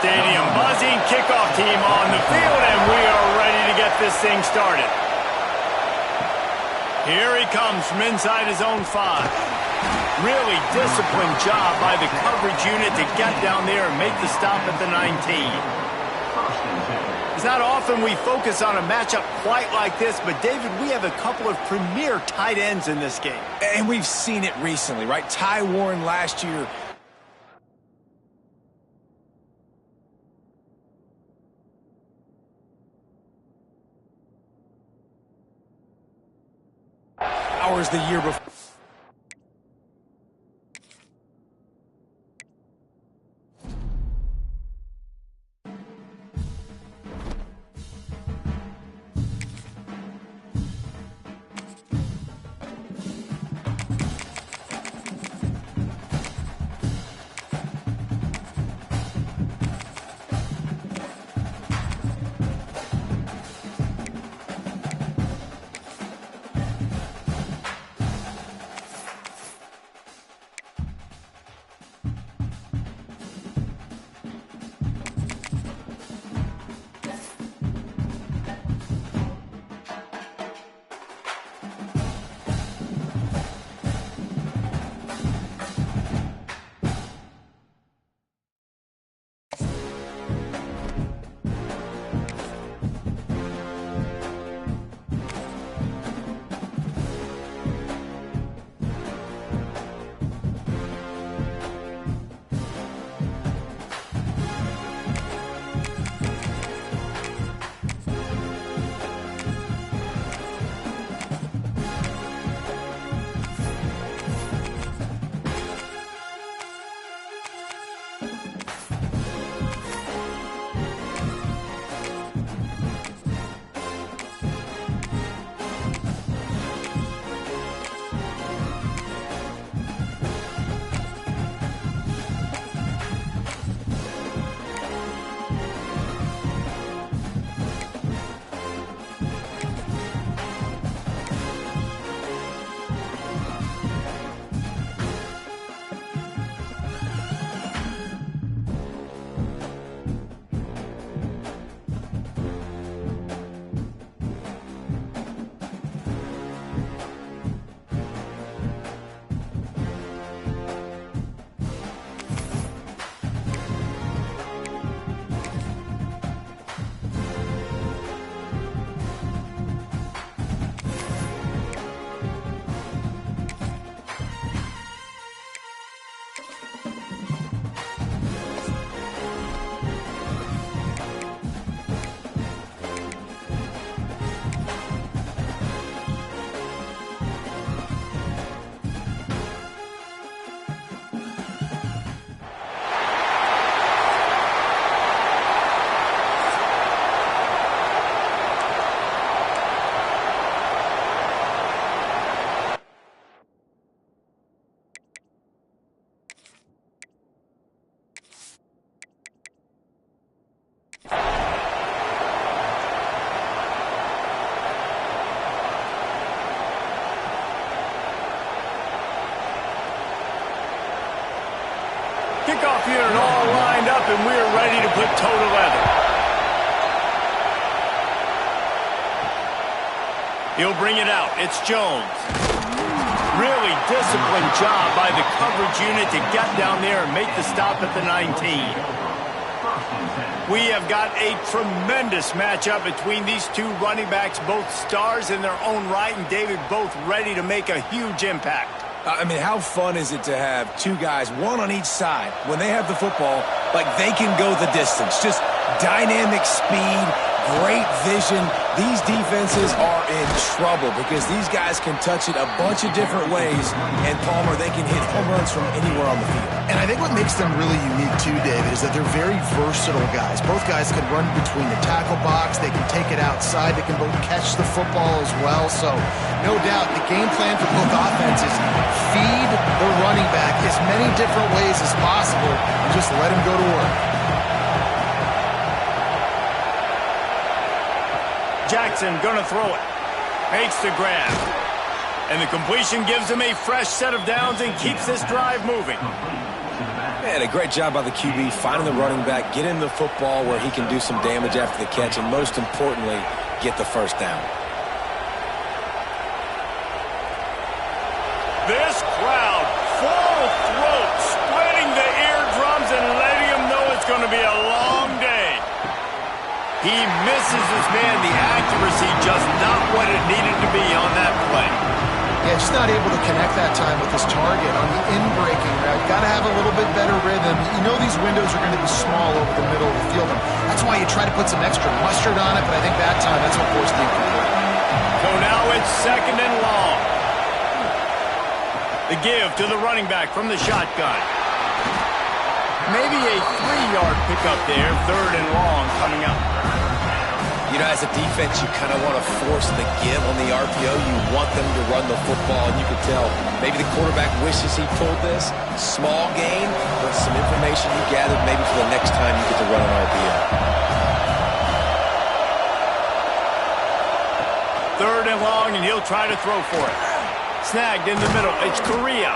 stadium. Buzzing kickoff team on the field, and we are ready to get this thing started. Here he comes from inside his own 5. Really disciplined job by the coverage unit to get down there and make the stop at the 19. It's not often we focus on a matchup quite like this, but David, we have a couple of premier tight ends in this game. And we've seen it recently, right? Ty Warren last year. Hours the year before. Kickoff unit all lined up, and we're ready to put toe to leather. He'll bring it out. It's Jones. Really disciplined job by the coverage unit to get down there and make the stop at the 19. We have got a tremendous matchup between these two running backs, both stars in their own right, and David, both ready to make a huge impact. I mean, how fun is it to have two guys, one on each side, when they have the football, like they can go the distance. Just dynamic speed, great vision. These defenses are in trouble because these guys can touch it a bunch of different ways, and Palmer, they can hit home runs from anywhere on the field. And I think what makes them really unique too, David, is that they're very versatile guys. Both guys can run between the tackle box. They can take it outside. They can both catch the football as well. So no doubt the game plan for both offenses, feed the running back as many different ways as possible and just let him go to work. Jackson gonna throw it. Makes the grab. And the completion gives him a fresh set of downs and keeps this drive moving. And a great job by the QB finding the running back, getting the football where he can do some damage after the catch, and most importantly, get the first down. This crowd, full throat, splitting the eardrums and letting him know it's going to be a long day. He misses his man. The accuracy just not what it needed to be on that play. Yeah, just not able to connect that time with his target on the in-breaking route. Got to have a little bit better rhythm. You know these windows are going to be small over the middle of the field. And that's why you try to put some extra mustard on it, but I think that time that's what forced the incomplete. So now it's 2nd and long. The give to the running back from the shotgun. Maybe a 3-yard pickup there, 3rd and long coming up. You know, as a defense, you kind of want to force the give on the RPO. You want them to run the football, and you can tell maybe the quarterback wishes he pulled this. Small gain, but some information you gathered maybe for the next time you get to run an RPO. 3rd and long, and he'll try to throw for it. Snagged in the middle. It's Correa.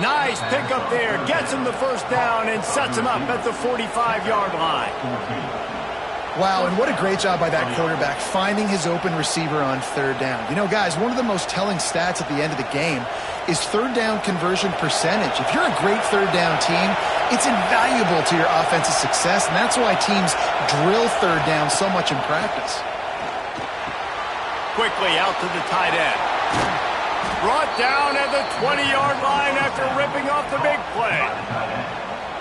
Nice pickup there. Gets him the first down and sets him up at the 45-yard line. Wow, and what a great job by that quarterback finding his open receiver on 3rd down. You know, guys, one of the most telling stats at the end of the game is 3rd down conversion percentage. If you're a great 3rd down team, it's invaluable to your offensive success, and that's why teams drill 3rd down so much in practice. Quickly out to the tight end. Brought down at the 20-yard line after ripping off the big play.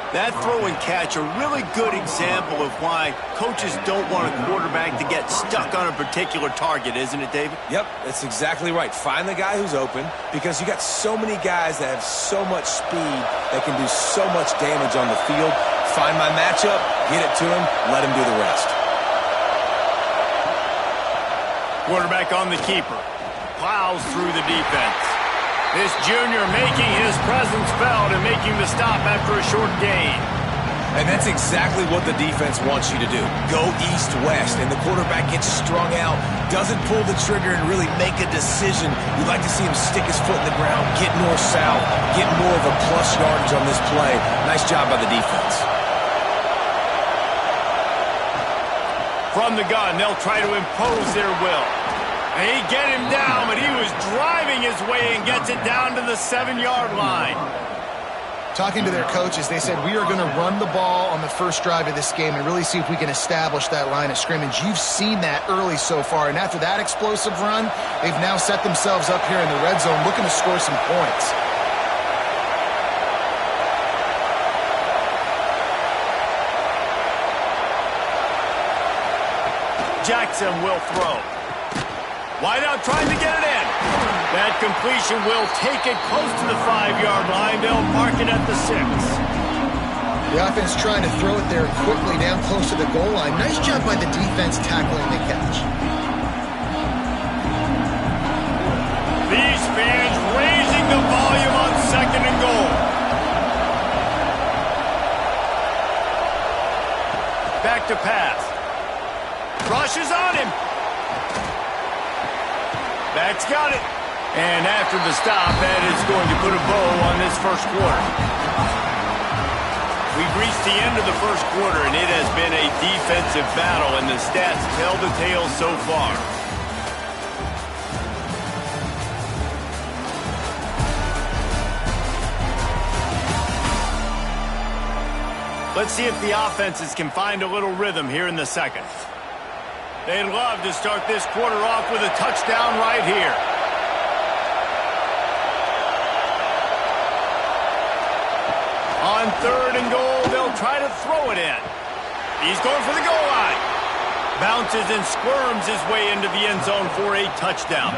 That throw and catch, a really good example of why coaches don't want a quarterback to get stuck on a particular target, isn't it, David? Yep, that's exactly right. Find the guy who's open, because you got so many guys that have so much speed that can do so much damage on the field. Find my matchup, get it to him, let him do the rest. Quarterback on the keeper. Plows through the defense. This junior making his presence felt and making the stop after a short gain. And that's exactly what the defense wants you to do. Go east-west, and the quarterback gets strung out, doesn't pull the trigger and really make a decision. You'd like to see him stick his foot in the ground, get north-south, get more of a plus yardage on this play. Nice job by the defense. From the gun, they'll try to impose their will. They get him down, but he was driving his way and gets it down to the 7-yard line. Talking to their coaches, they said, we are going to run the ball on the first drive of this game and really see if we can establish that line of scrimmage. You've seen that early so far, and after that explosive run, they've now set themselves up here in the red zone looking to score some points. Jackson will throw. Wide out trying to get it in. That completion will take it close to the 5-yard line. They'll mark it at the 6. The offense trying to throw it there quickly down close to the goal line. Nice job by the defense tackling the catch. These fans raising the volume on 2nd and goal. Back to pass. Rushes on him. Back's got it. And after the stop, that is going to put a bow on this first quarter. We've reached the end of the first quarter, and it has been a defensive battle, and the stats tell the tale so far. Let's see if the offenses can find a little rhythm here in the second. They'd love to start this quarter off with a touchdown right here. On 3rd and goal, they'll try to throw it in. He's going for the goal line. Bounces and squirms his way into the end zone for a touchdown.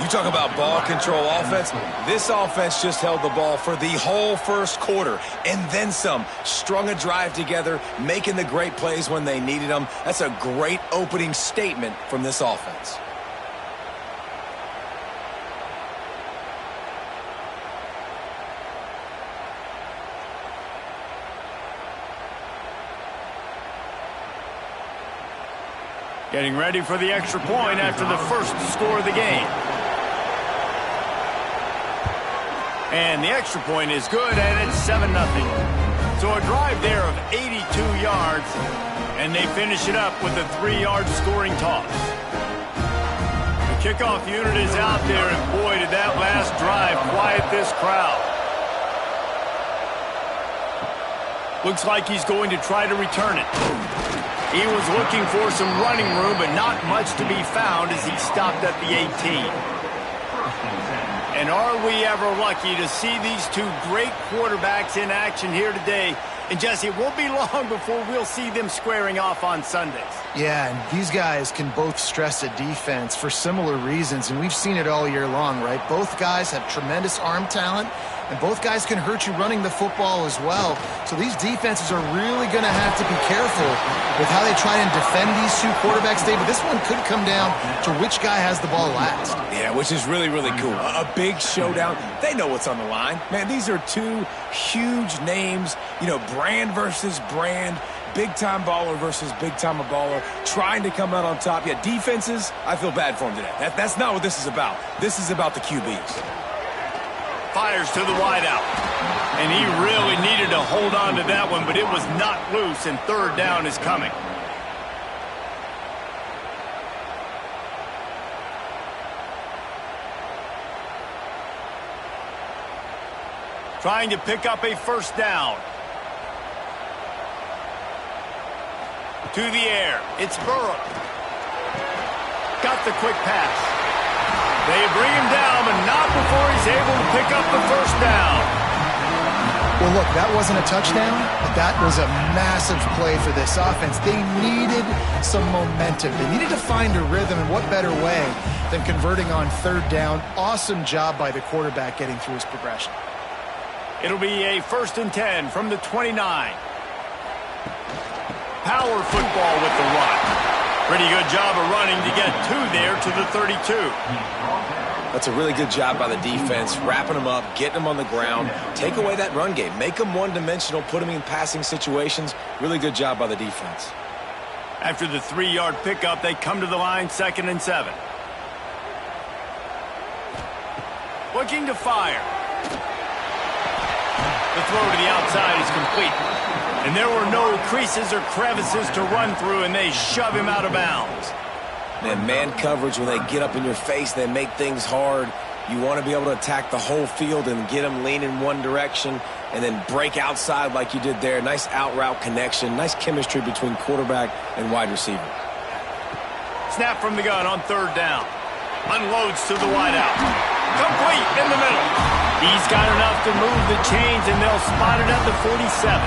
You talk about ball control offense. This offense just held the ball for the whole first quarter and then some. Strung a drive together, making the great plays when they needed them. That's a great opening statement from this offense. Getting ready for the extra point after the first score of the game. And the extra point is good, and it's 7-0. So a drive there of 82 yards, and they finish it up with a 3-yard scoring toss. The kickoff unit is out there, and boy, did that last drive quiet this crowd. Looks like he's going to try to return it. He was looking for some running room, but not much to be found as he stopped at the 18. And are we ever lucky to see these two great quarterbacks in action here today? And Jesse, it won't be long before we'll see them squaring off on Sundays. Yeah, and these guys can both stress a defense for similar reasons, and we've seen it all year long, right? Both guys have tremendous arm talent, and both guys can hurt you running the football as well. So these defenses are really going to have to be careful with how they try and defend these two quarterbacks, David. This one could come down to which guy has the ball last. Yeah, which is really, really cool. A big showdown. They know what's on the line. Man, these are two huge names, you know, brand versus brand, big-time baller versus big-time baller, trying to come out on top. Yeah, defenses, I feel bad for them today. That's not what this is about. This is about the QBs. Fires to the wideout. And he really needed to hold on to that one, but it was not loose, and third down is coming. Trying to pick up a first down. To the air. It's Burrow. Got the quick pass. They bring him down, but not before he's able to pick up the first down. Well, look, that wasn't a touchdown, but that was a massive play for this offense. They needed some momentum. They needed to find a rhythm, and what better way than converting on third down. Awesome job by the quarterback getting through his progression. It'll be a 1st and 10 from the 29. Power football with the run. Pretty good job of running to get two there to the 32. That's a really good job by the defense, wrapping them up, getting them on the ground. Take away that run game. Make them one-dimensional, put them in passing situations. Really good job by the defense. After the 3-yard pickup, they come to the line, 2nd and 7. Looking to fire. The throw to the outside is complete. And there were no creases or crevices to run through, and they shove him out of bounds. Man coverage, when they get up in your face, they make things hard. You want to be able to attack the whole field and get them leaning one direction and then break outside like you did there. Nice out-route connection, nice chemistry between quarterback and wide receiver. Snap from the gun on third down. Unloads to the wideout. Complete in the middle. He's got enough to move the chains, and they'll spot it at the 47.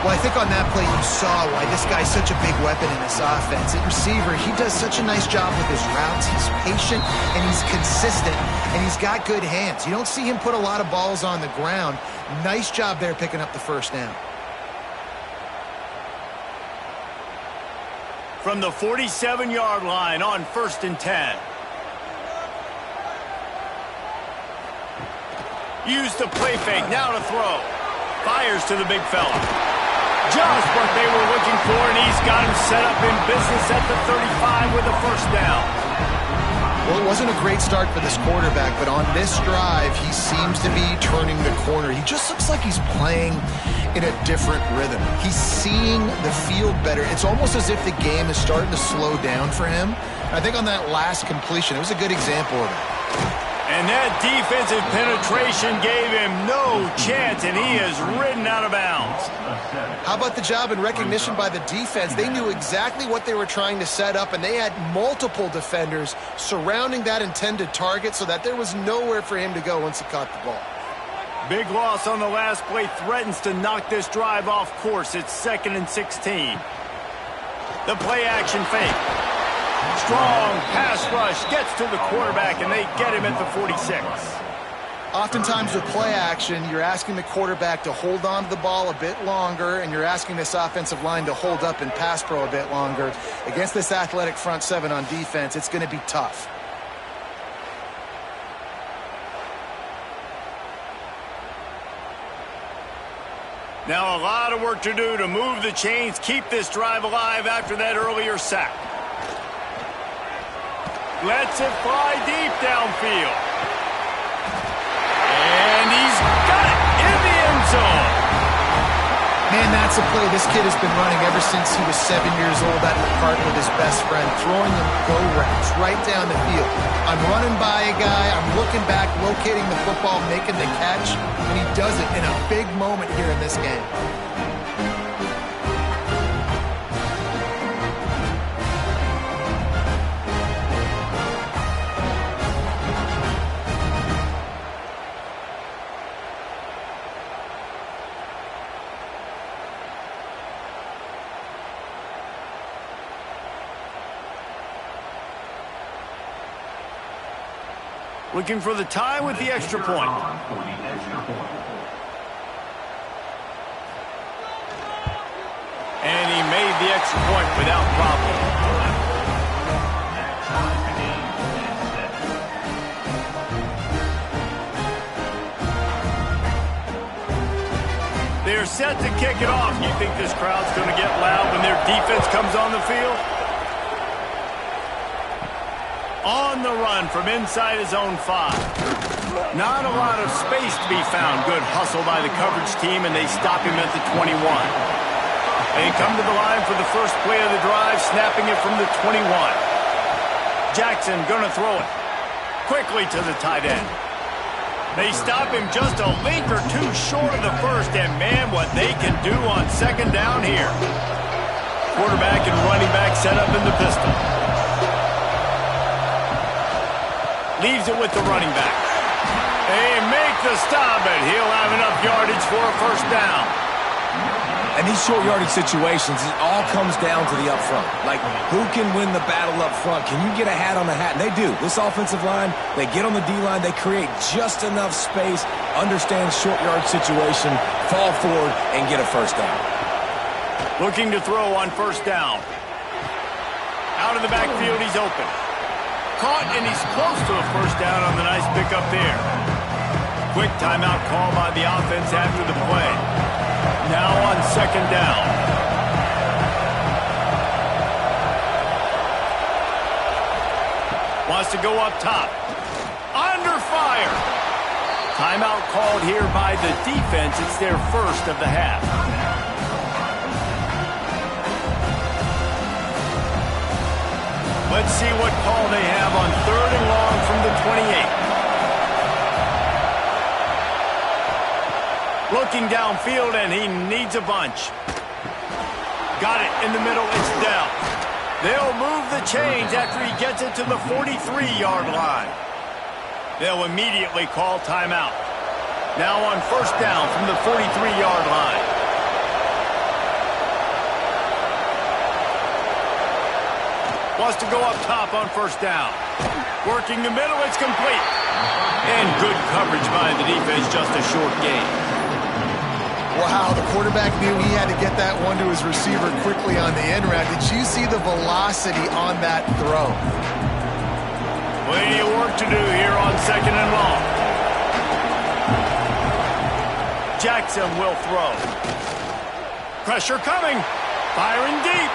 Well, I think on that play you saw why this guy's such a big weapon in this offense. At receiver, he does such a nice job with his routes. He's patient, and he's consistent, and he's got good hands. You don't see him put a lot of balls on the ground. Nice job there picking up the first down. From the 47-yard line on 1st and 10. Use the play fake, now to throw. Fires to the big fella. Just what they were looking for, and he's got him set up in business at the 35 with a first down. Well, it wasn't a great start for this quarterback, but on this drive, he seems to be turning the corner. He just looks like he's playing in a different rhythm. He's seeing the field better. It's almost as if the game is starting to slow down for him. I think on that last completion, it was a good example of that. And that defensive penetration gave him no chance, and he is ridden out of bounds. How about the job and recognition by the defense? They knew exactly what they were trying to set up, and they had multiple defenders surrounding that intended target so that there was nowhere for him to go once he caught the ball. Big loss on the last play threatens to knock this drive off course. It's 2nd and 16. The play action fake. Strong pass rush gets to the quarterback, and they get him at the 46. Oftentimes with play action, you're asking the quarterback to hold on to the ball a bit longer, and you're asking this offensive line to hold up in pass pro a bit longer. Against this athletic front seven on defense, it's going to be tough. Now a lot of work to do to move the chains, keep this drive alive after that earlier sack. Lets it fly deep downfield. And he's got it in the end zone. Man, that's a play this kid has been running ever since he was 7 years old out in the park with his best friend, throwing him go routes right down the field. I'm running by a guy, I'm looking back, locating the football, making the catch, and he does it in a big moment here in this game. Looking for the tie with the extra point. And he made the extra point without problem. They're set to kick it off. You think this crowd's going to get loud when their defense comes on the field? On the run from inside his own 5. Not a lot of space to be found. Good hustle by the coverage team, and they stop him at the 21. They come to the line for the first play of the drive, snapping it from the 21. Jackson going to throw it quickly to the tight end. They stop him just a link or two short of the first, and man, what they can do on second down here. Quarterback and running back set up in the pistol. Leaves it with the running back. They make the stop, and he'll have enough yardage for a first down. And these short yardage situations, it all comes down to the up front. Like, who can win the battle up front? Can you get a hat on the hat? And they do. This offensive line, they get on the D-line, they create just enough space, understand short yard situation, fall forward, and get a first down. Looking to throw on first down. Out of the backfield, he's open. Caught, and he's close to a first down on the nice pickup there. Quick timeout call by the offense after the play. Now on second down. Wants to go up top. Under fire. Timeout called here by the defense. It's their first of the half. Let's see what call they have on third and long from the 28. Looking downfield, and he needs a bunch. Got it in the middle. It's down. They'll move the chains after he gets it to the 43-yard line. They'll immediately call timeout. Now on first down from the 43-yard line. Wants to go up top on first down. Working the middle, it's complete. And good coverage by the defense, just a short gain. Wow, the quarterback knew he had to get that one to his receiver quickly on the end route. Did you see the velocity on that throw? Plenty of work to do here on second and long. Jackson will throw. Pressure coming. Firing deep.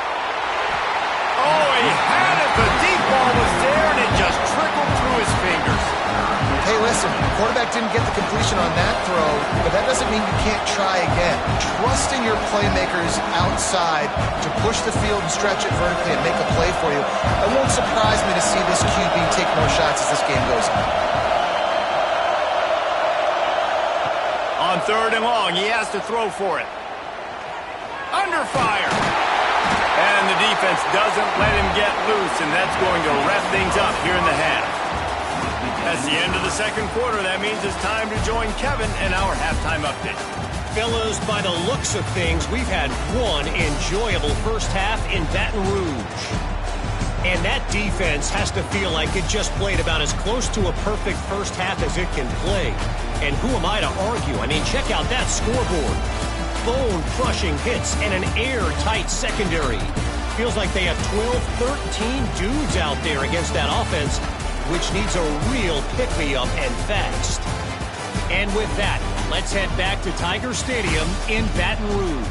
Oh, he had it. The deep ball was there, and it just trickled through his fingers. Hey, listen, the quarterback didn't get the completion on that throw, but that doesn't mean you can't try again. Trust in your playmakers outside to push the field and stretch it vertically and make a play for you. It won't surprise me to see this QB take more shots as this game goes on. On third and long, he has to throw for it. Under fire. And the defense doesn't let him get loose, and that's going to wrap things up here in the half. That's the end of the second quarter. That means it's time to join Kevin in our halftime update. Fellas, by the looks of things, we've had one enjoyable first half in Baton Rouge. And that defense has to feel like it just played about as close to a perfect first half as it can play. And who am I to argue? I mean, check out that scoreboard. Bone-crushing hits and an airtight secondary. Feels like they have 12, 13 dudes out there against that offense, which needs a real pick-me-up and fast. And with that, let's head back to Tiger Stadium in Baton Rouge.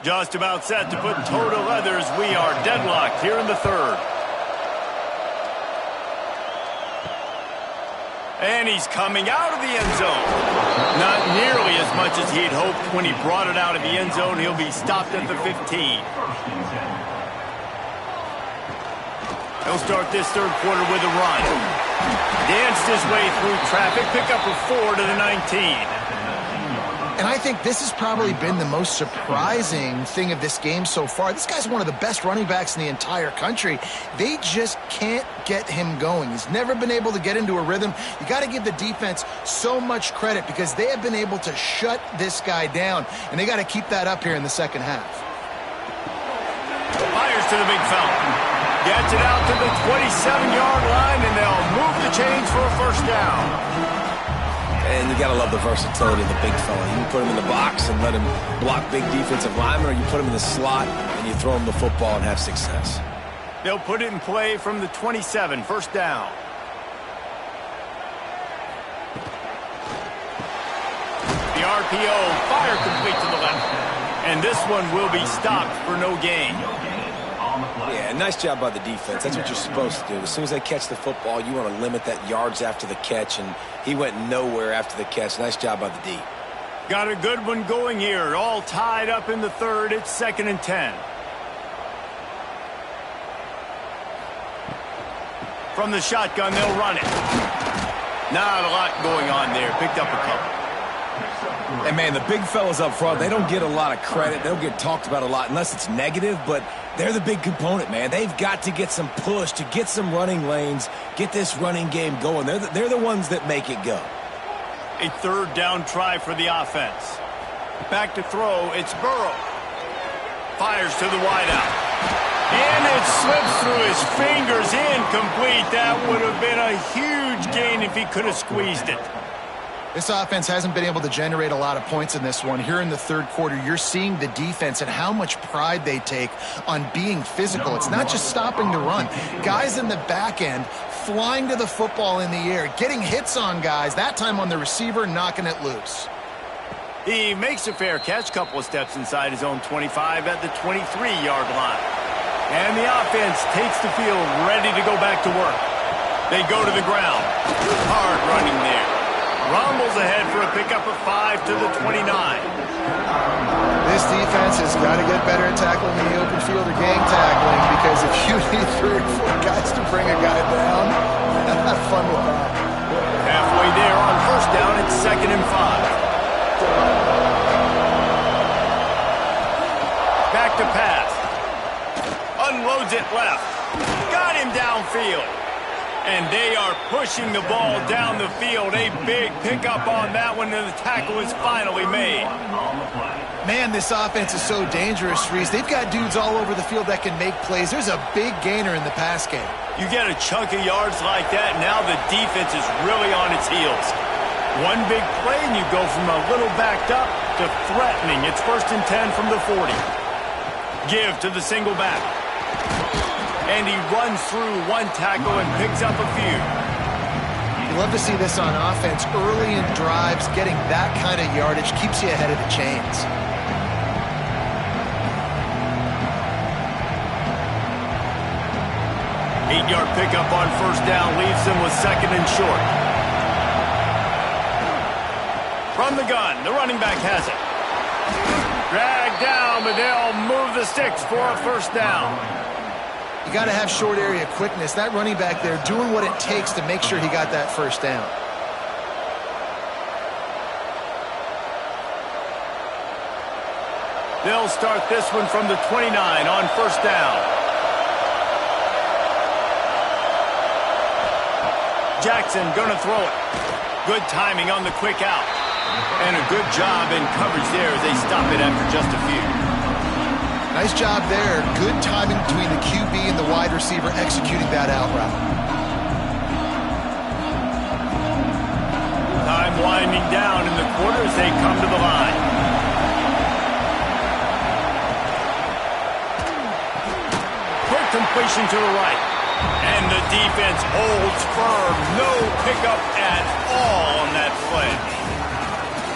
Just about set to put toe to leathers. We are deadlocked here in the third. And he's coming out of the end zone. Not nearly as much as he had hoped when he brought it out of the end zone. He'll be stopped at the 15. He'll start this third quarter with a run. Danced his way through traffic. Pick up a 4 to the 19. And I think this has probably been the most surprising thing of this game so far. This guy's one of the best running backs in the entire country. They just can't get him going. He's never been able to get into a rhythm. You got to give the defense so much credit because they have been able to shut this guy down, and they got to keep that up here in the second half. Fires to the big fella. Gets it out to the 27-yard line, and they'll move the chains for a first down. And you got to love the versatility of the big fella. You can put him in the box and let him block big defensive linemen, or you put him in the slot and you throw him the football and have success. They'll put it in play from the 27, first down. The RPO, fire complete to the left. And this one will be stopped for no gain. Yeah, nice job by the defense. That's what you're supposed to do. As soon as they catch the football, you want to limit that yards after the catch, and he went nowhere after the catch. Nice job by the D. Got a good one going here. All tied up in the third. It's 2nd and 10. From the shotgun, they'll run it. Not a lot going on there. Picked up a couple. And, man, the big fellas up front, they don't get a lot of credit. They don't get talked about a lot unless it's negative, but they're the big component, man. They've got to get some push, to get some running lanes, get this running game going. They're the ones that make it go. A third down try for the offense. Back to throw, it's Burrow. Fires to the wideout. And it slips through his fingers, incomplete. That would have been a huge gain if he could have squeezed it. This offense hasn't been able to generate a lot of points in this one. Here in the third quarter, you're seeing the defense and how much pride they take on being physical. It's not just stopping the run. Guys in the back end flying to the football in the air, getting hits on guys, that time on the receiver, knocking it loose. He makes a fair catch, couple of steps inside his own 25 at the 23-yard line. And the offense takes the field ready to go back to work. They go to the ground. Hard running there. Rumbles ahead for a pickup of 5 to the 29. This defense has got to get better at tackling in the open field or gang tackling, because if you need 3 or 4 guys to bring a guy down, have fun with that. Halfway there on first down, it's 2nd and 5. Back to pass. Unloads it left. Got him downfield. And they are pushing the ball down the field. A big pickup on that one, and the tackle is finally made. Man, this offense is so dangerous, Reese. They've got dudes all over the field that can make plays. There's a big gainer in the pass game. You get a chunk of yards like that, now the defense is really on its heels. One big play, and you go from a little backed up to threatening. It's 1st and 10 from the 40. Give to the single back. And he runs through one tackle and picks up a few. You love to see this on offense. Early in drives, getting that kind of yardage keeps you ahead of the chains. Eight-yard pickup on first down leaves them with 2nd and short. From the gun, the running back has it. Dragged down, but they'll move the sticks for a first down. You got to have short area quickness. That running back there doing what it takes to make sure he got that first down. They'll start this one from the 29 on first down. Jackson gonna throw it. Good timing on the quick out. And a good job in coverage there as they stop it after just a few. Nice job there. Good timing between the QB and the wide receiver executing that out route. Time winding down in the quarter as they come to the line. Quick completion to the right. And the defense holds firm. No pickup at all on that play.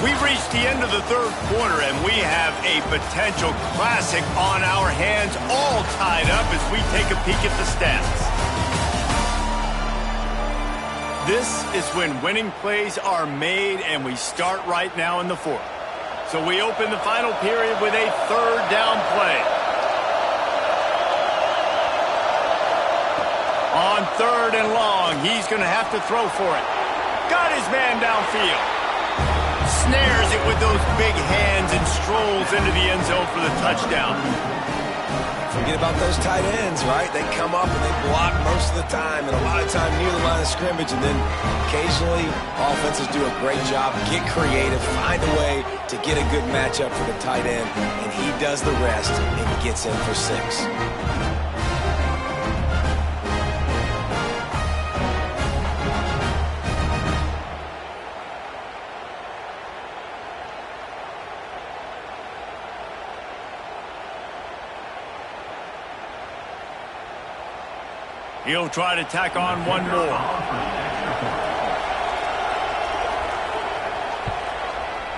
We've reached the end of the third quarter, and we have a potential classic on our hands, all tied up as we take a peek at the stats. This is when winning plays are made, and we start right now in the fourth. So we open the final period with a third down play. On third and long, he's going to have to throw for it. Got his man downfield. Snares it with those big hands and strolls into the end zone for the touchdown. Forget about those tight ends, right? They come up and they block most of the time, and a lot of time near the line of scrimmage, and then occasionally offenses do a great job, get creative, find a way to get a good matchup for the tight end, and he does the rest and gets in for 6. He'll try to tack on one more.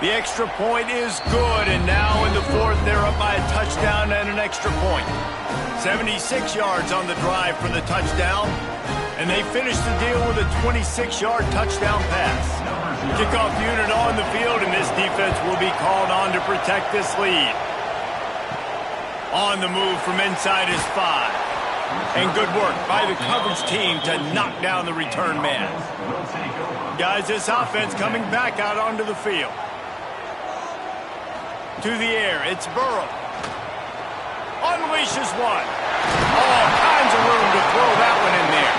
The extra point is good, and now in the fourth, they're up by a touchdown and an extra point. 76 yards on the drive for the touchdown, and they finish the deal with a 26-yard touchdown pass. Kickoff unit on the field, and this defense will be called on to protect this lead. On the move from inside his 5. And good work by the coverage team to knock down the return man. Guys, this offense coming back out onto the field. To the air, it's Burrow. Unleashes one. All kinds of room to throw that one in there.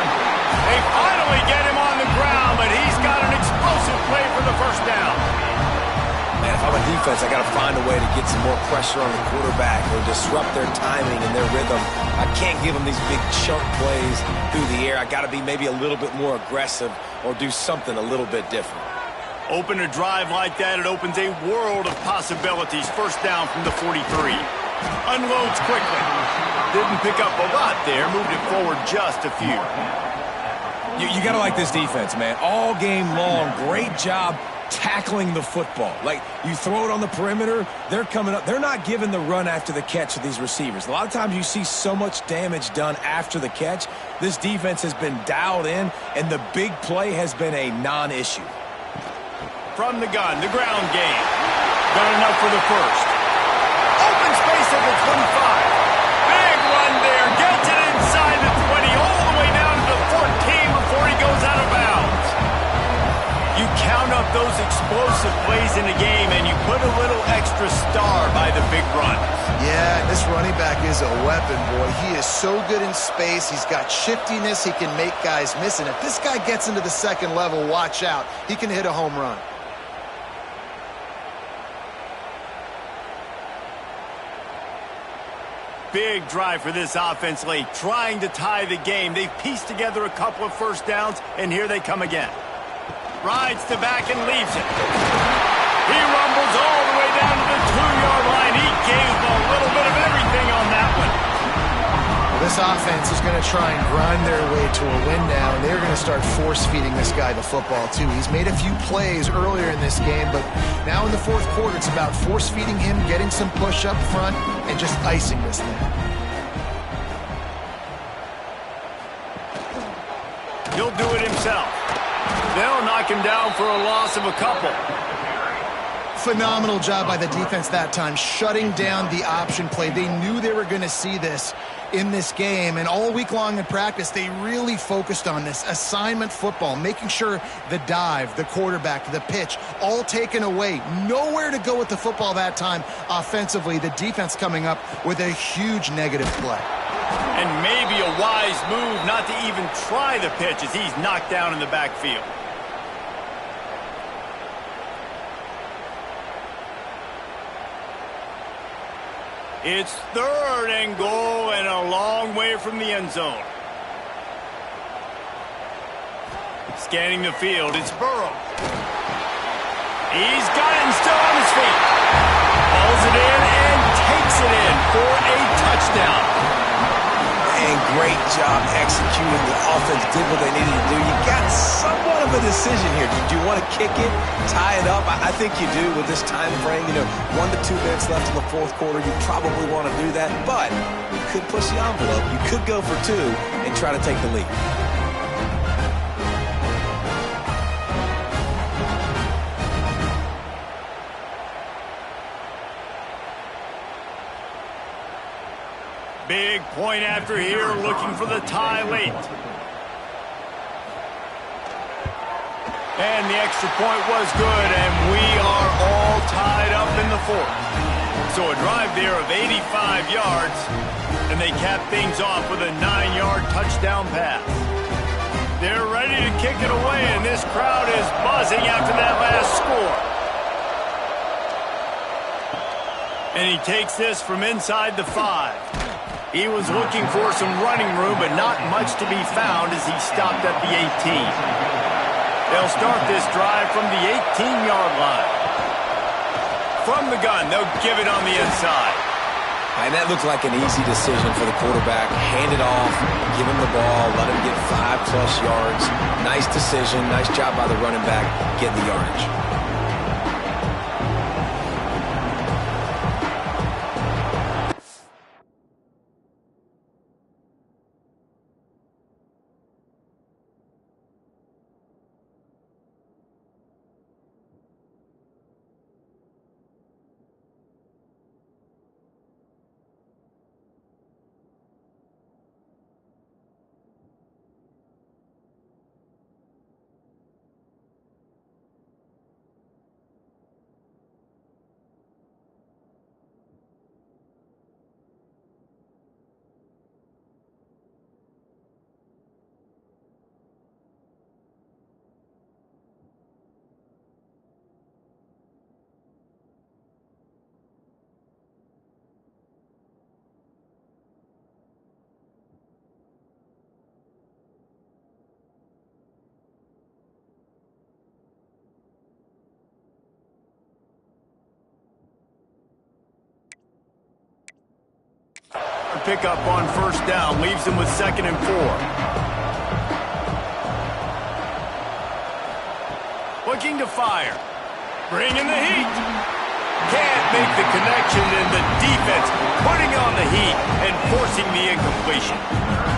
They finally get him on the ground, but he's got an explosive play for the first down. Man, if I'm a defense, I got to find a way to get some more pressure on the quarterback or disrupt their timing and their rhythm. I can't give them these big chunk plays through the air. I got to be maybe a little bit more aggressive or do something a little bit different. Open a drive like that, it opens a world of possibilities. First down from the 43. Unloads quickly. Didn't pick up a lot there, moved it forward just a few. You got to like this defense, man. All game long, great job tackling the football. Like, you throw it on the perimeter, they're coming up. They're not giving the run after the catch to these receivers. A lot of times you see so much damage done after the catch. This defense has been dialed in, and the big play has been a non-issue. From the gun, the ground game. Got enough for the first. Open space at the 25. Big run there. Gets it inside the 20, all the way down to the 14 before he goes out of bounds. You count up those explosive plays in the game, and you put a little extra star by the big run. Yeah, this running back is a weapon, boy. He is so good in space. He's got shiftiness. He can make guys miss. And if this guy gets into the second level, watch out. He can hit a home run. Big drive for this offense late, trying to tie the game. They've pieced together a couple of first downs, and here they come again. Rides to back and leaves it. He rumbles all the way down to the 2-yard line. He gave a little bit of everything on that one. Well, this offense is going to try and grind their way to a win now, and they're going to start force-feeding this guy the football, too. He's made a few plays earlier in this game, but now in the fourth quarter, it's about force-feeding him, getting some push up front, and just icing this thing. He'll do it himself. They'll knock him down for a loss of a couple. Phenomenal job by the defense that time, shutting down the option play. They knew they were going to see this in this game, and all week long in practice, they really focused on this assignment football, making sure the dive, the quarterback, the pitch, all taken away. Nowhere to go with the football that time offensively. The defense coming up with a huge negative play. And maybe a wise move not to even try the pitch as he's knocked down in the backfield. It's third and goal and a long way from the end zone. Scanning the field, it's Burrow. He's got it and still on his feet. Pulls it in and takes it in for a touchdown. And great job executing. The offense did what they needed to do. You got somewhat of a decision here. Do you want to kick it, tie it up? I think you do with this time frame. 1 to 2 minutes left in the fourth quarter. You probably want to do that, but you could push the envelope. You could go for 2 and try to take the lead. Big point after here, looking for the tie late. And the extra point was good, and we are all tied up in the fourth. So a drive there of 85 yards, and they cap things off with a 9-yard touchdown pass. They're ready to kick it away, and this crowd is buzzing after that last score. And he takes this from inside the 5. He was looking for some running room, but not much to be found as he stopped at the 18. They'll start this drive from the 18-yard line. From the gun, they'll give it on the inside. And that looked like an easy decision for the quarterback. Hand it off, give him the ball, let him get 5+ yards. Nice decision, nice job by the running back getting the yardage. Pick up on first down, leaves them with 2nd and 4. Looking to fire. Bringing the heat. Can't make the connection, and the defense putting on the heat and forcing the incompletion.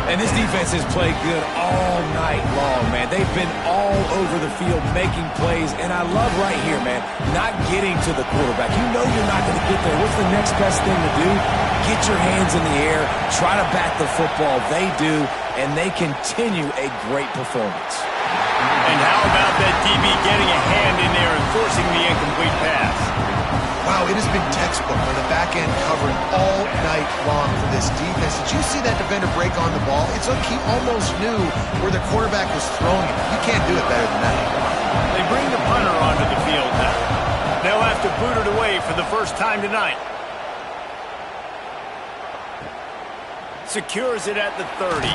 And this defense has played good all night long, man. They've been all over the field making plays, and I love right here, man, not getting to the quarterback. You know you're not going to get there. What's the next best thing to do? Get your hands in the air, try to back the football. They do, and they continue a great performance. And how about that DB getting a hand in there and forcing the incomplete pass? Wow, it has been textbook on the back end covering all night long for this defense. Did you see that defender break on the ball? It's like he almost knew where the quarterback was throwing it. You can't do it better than that. They bring the punter onto the field now. They'll have to boot it away for the first time tonight. Secures it at the 30.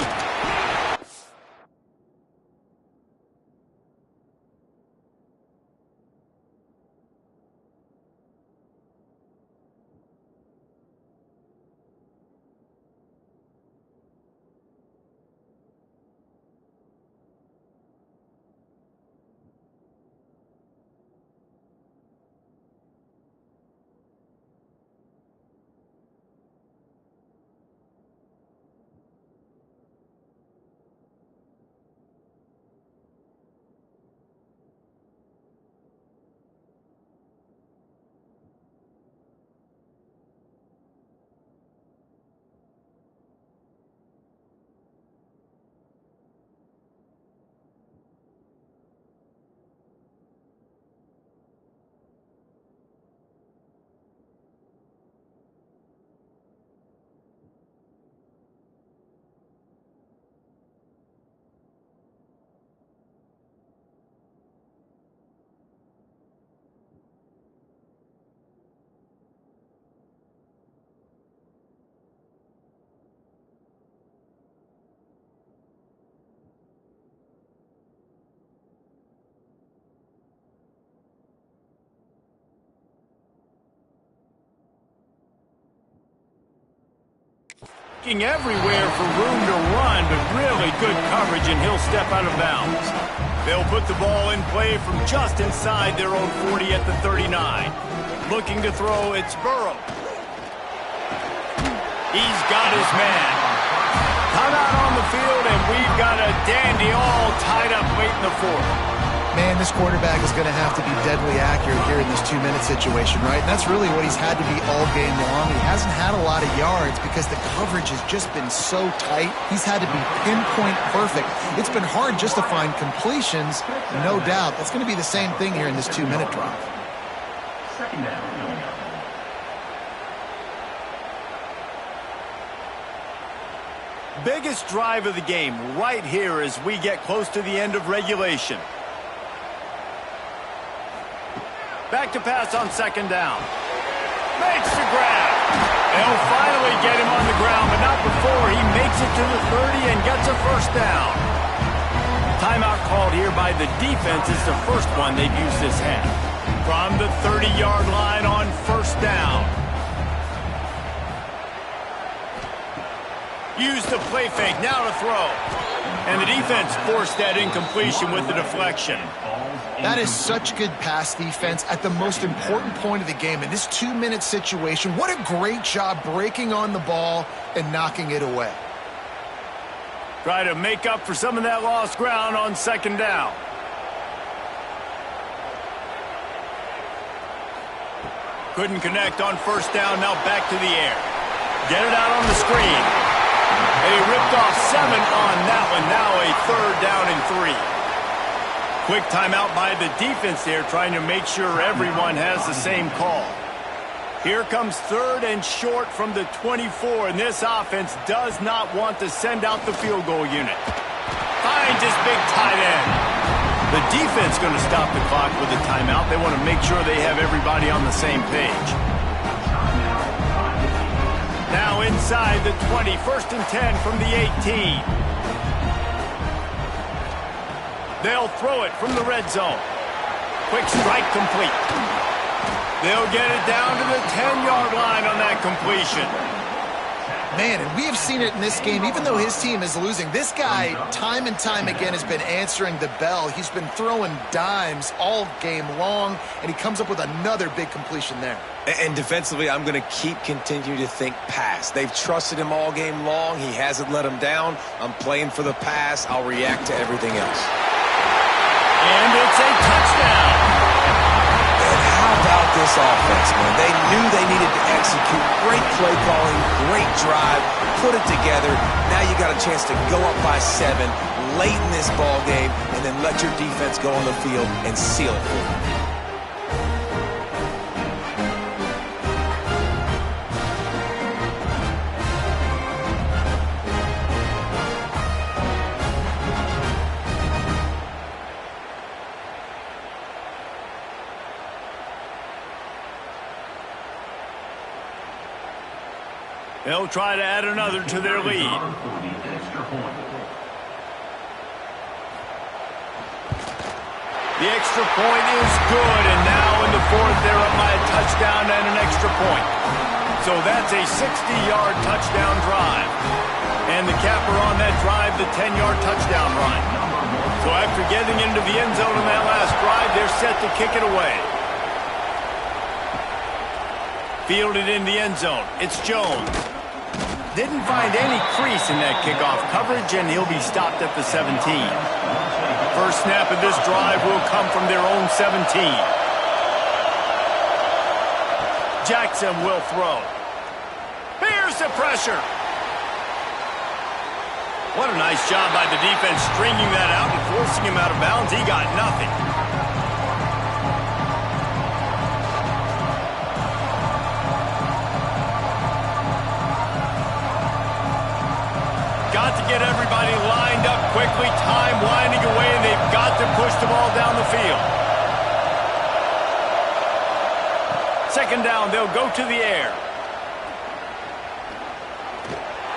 looking everywhere for room to run, but really good coverage, and he'll step out of bounds. They'll put the ball in play from just inside their own 40 at the 39. Looking to throw, it's Burrow. He's got his man. Come out on the field, and we've got a dandy all tied up late in the fourth. Man, this quarterback is going to have to be deadly accurate here in this 2-minute situation, right? And that's really what he's had to be all game long. He hasn't had a lot of yards because the coverage has just been so tight. He's had to be pinpoint perfect. It's been hard just to find completions, no doubt. That's going to be the same thing here in this 2-minute drive. Second down. Biggest drive of the game right here as we get close to the end of regulation. Back to pass on second down. Makes the grab. They'll finally get him on the ground, but not before he makes it to the 30 and gets a first down. Timeout called here by the defense is the first one they've used this half. From the 30-yard line on first down. Use the play fake, now to throw. And the defense forced that incompletion with the deflection. That is such good pass defense at the most important point of the game. In this 2-minute situation, what a great job breaking on the ball and knocking it away. Try to make up for some of that lost ground on second down. Couldn't connect on first down, now back to the air. Get it out on the screen. They ripped off 7 on that one, now a 3rd down and 3. Quick timeout by the defense there, trying to make sure everyone has the same call. Here comes 3rd and short from the 24, and this offense does not want to send out the field goal unit. Finds his big tight end. The defense going to stop the clock with a timeout. They want to make sure they have everybody on the same page. Now inside the 20, 1st and 10 from the 18. They'll throw it from the red zone. Quick strike complete. They'll get it down to the 10-yard line on that completion. Man, and we have seen it in this game, even though his team is losing. This guy, time and time again, has been answering the bell. He's been throwing dimes all game long, and he comes up with another big completion there. And defensively, I'm going to continue to think pass. They've trusted him all game long. He hasn't let them down. I'm playing for the pass. I'll react to everything else. And it's a touchdown. And how about this offense, man? They knew they needed to execute. Great play calling, great drive, put it together. Now you got a chance to go up by 7 late in this ball game and then let your defense go on the field and seal it for you. They'll try to add another to their lead. The extra point is good, and now in the 4th, they're up by a touchdown and an extra point. So that's a 60-yard touchdown drive. And the capper on that drive, the 10-yard touchdown run. So after getting into the end zone in that last drive, they're set to kick it away. Fielded in the end zone. It's Jones. Didn't find any crease in that kickoff coverage, and he'll be stopped at the 17. First snap of this drive will come from their own 17. Jackson will throw. Here's the pressure. What a nice job by the defense stringing that out and forcing him out of bounds. He got nothing. Got to get everybody lined up quickly, time winding away, and they've got to push the ball down the field. Second down, they'll go to the air.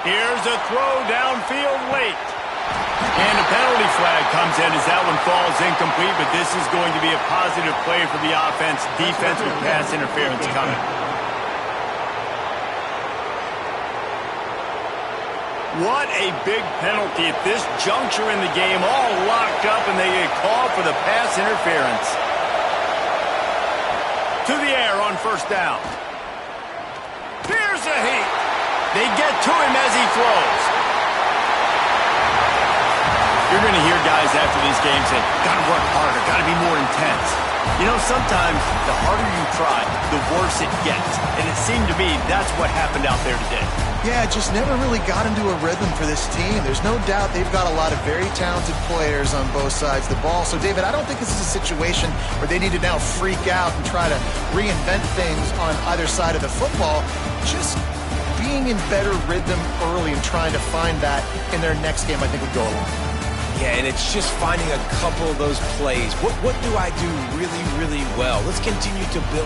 Here's a throw downfield late. And a penalty flag comes in as that one falls incomplete, but this is going to be a positive play for the offense. Defense with pass interference coming. What a big penalty at this juncture in the game. All locked up, and they get called for the pass interference. To the air on first down. Here's a heat. They get to him as he throws. You're going to hear guys after these games say, got to work harder, got to be more intense. You know, sometimes the harder you try, the worse it gets. And it seemed to me that's what happened out there today. Yeah, just never really got into a rhythm for this team. There's no doubt they've got a lot of very talented players on both sides of the ball. So, David, I don't think this is a situation where they need to now freak out and try to reinvent things on either side of the football. Just being in better rhythm early and trying to find that in their next game, I think would go a long way. Yeah, and it's just finding a couple of those plays. What do I do really, really well? Let's continue to build.